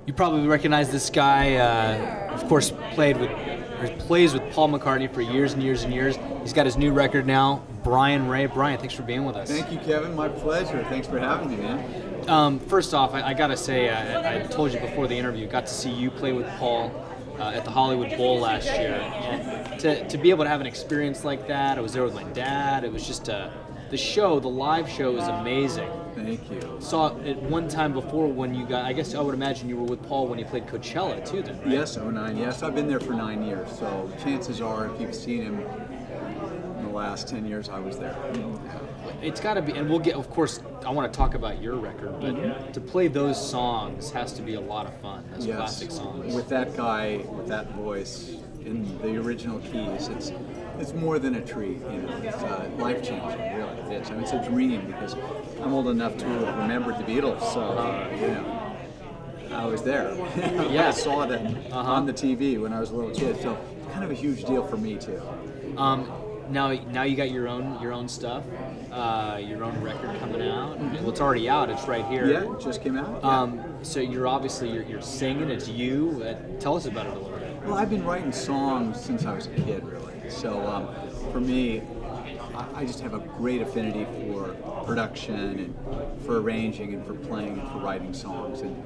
You probably recognize this guy. Of course, plays with Paul McCartney for years and years and years. He's got his new record now, Brian Ray. Brian, thanks for being with us. Thank you, Kevin. My pleasure. Thanks for having me, man. First off, I gotta say, I told you before the interview, got to see you play with Paul at the Hollywood Bowl last year. And to be able to have an experience like that, I was there with my dad. It was just the live show was amazing. Thank you. Saw it one time before when you got, I guess I would imagine you were with Paul when he played Coachella too then, right? Yes, '09. Yes, I've been there for 9 years. So chances are, if you've seen him in the last 10 years, I was there. It's got to be, and we'll get, of course, I want to talk about your record, but to play those songs has to be a lot of fun, those classic songs. With that guy, with that voice, in the original keys, it's more than a treat, you know. It's life-changing, really. It is. I mean, it's a dream because I'm old enough to have remembered the Beatles, so, you know, I was there. Yeah. I saw them on the TV when I was a little kid, so it's kind of a huge deal for me, too. Now you got your own stuff, your own record coming out. Well, it's already out. It's right here. Yeah, it just came out. So you're singing. It's you. Tell us about it a little bit. Well, I've been writing songs since I was a kid, really. So for me, I just have a great affinity for production and for arranging and for playing and for writing songs. And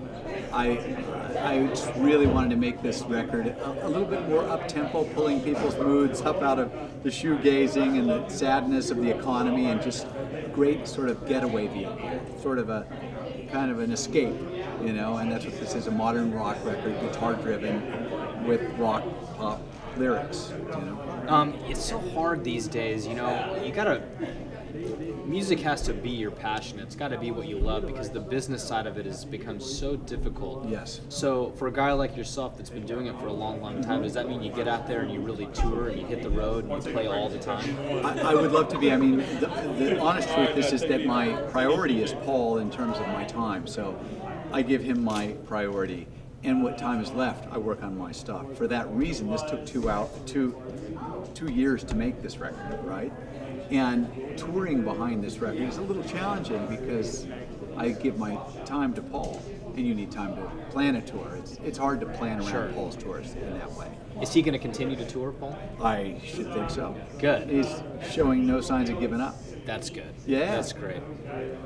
I just really wanted to make this record a little bit more up-tempo, pulling people's moods up out of the shoegazing and the sadness of the economy, and just a great sort of getaway vehicle, sort of a kind of an escape, you know. And that's what this is, a modern rock record, guitar-driven, with rock pop lyrics, you know. It's so hard these days, you know. Music has to be your passion. It's got to be what you love, because the business side of it has become so difficult. Yes. So for a guy like yourself that's been doing it for a long, long time, does that mean you get out there and you really tour and you hit the road and you play all the time? I would love to be. I mean, the honest truth is that my priority is Paul in terms of my time. So I give him my priority. And what time is left, I work on my stuff. For that reason, this took 2 years to make this record, right? And touring behind this record is a little challenging because I give my time to Paul, and you need time to plan a tour. It's hard to plan around Paul's tours in that way. Is he going to continue to tour, Paul? I should think so. Good. He's showing no signs of giving up. That's good. Yeah. That's great.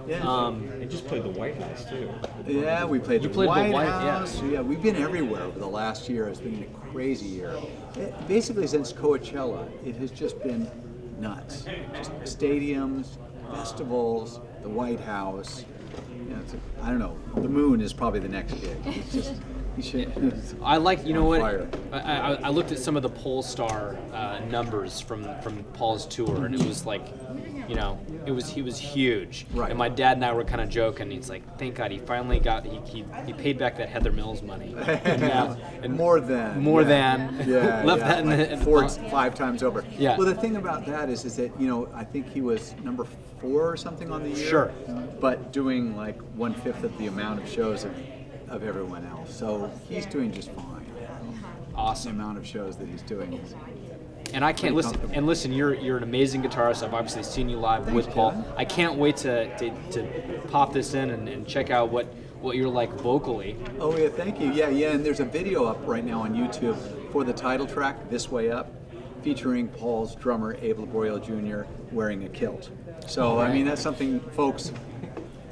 Yeah. They just played the White House too. Yeah, we played the played White the White House. Yeah, we've been everywhere over the last year. It's been a crazy year. Basically, since Coachella, it has just been nuts. Just stadiums, festivals, the White House. You know, I don't know. The moon is probably the next gig. It's just. I like, you know what? Fire. I looked at some of the Polestar numbers from Paul's tour, and it was like, you know, he was huge. Right. And my dad and I were kind of joking. He's like, thank God he finally got he paid back that Heather Mills money. And more than left that in like the 5 times over. Yeah. Well, the thing about that is that, you know, I think he was number 4 or something on the year. Sure. But doing like 1/5 of the amount of shows of everyone else. So he's doing just fine. Awesome. The amount of shows that he's doing. And I can't listen. You're an amazing guitarist. I've obviously seen you live with Paul. Kevin. I can't wait to pop this in and check out what you're like vocally. Oh yeah, thank you. Yeah, and there's a video up right now on YouTube for the title track, "This Way Up," featuring Paul's drummer Abe Laborio Jr. wearing a kilt. So I mean, that's something, folks,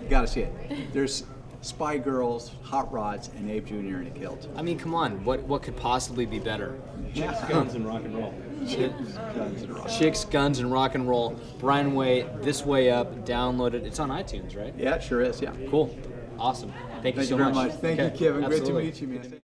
you got to see it. There's Spy Girls, Hot Rods, and Abe Jr. in a kilt. I mean, come on. What could possibly be better? Chicks, guns, and rock and roll. Chicks, Guns, and Rock and Roll. Brian Way, This Way Up. Download it. It's on iTunes, right? Yeah, it sure is. Yeah. Cool. Awesome. Thank you Thank so you very much. much. Thank Okay, you, Kevin. absolutely. Great to meet you, man.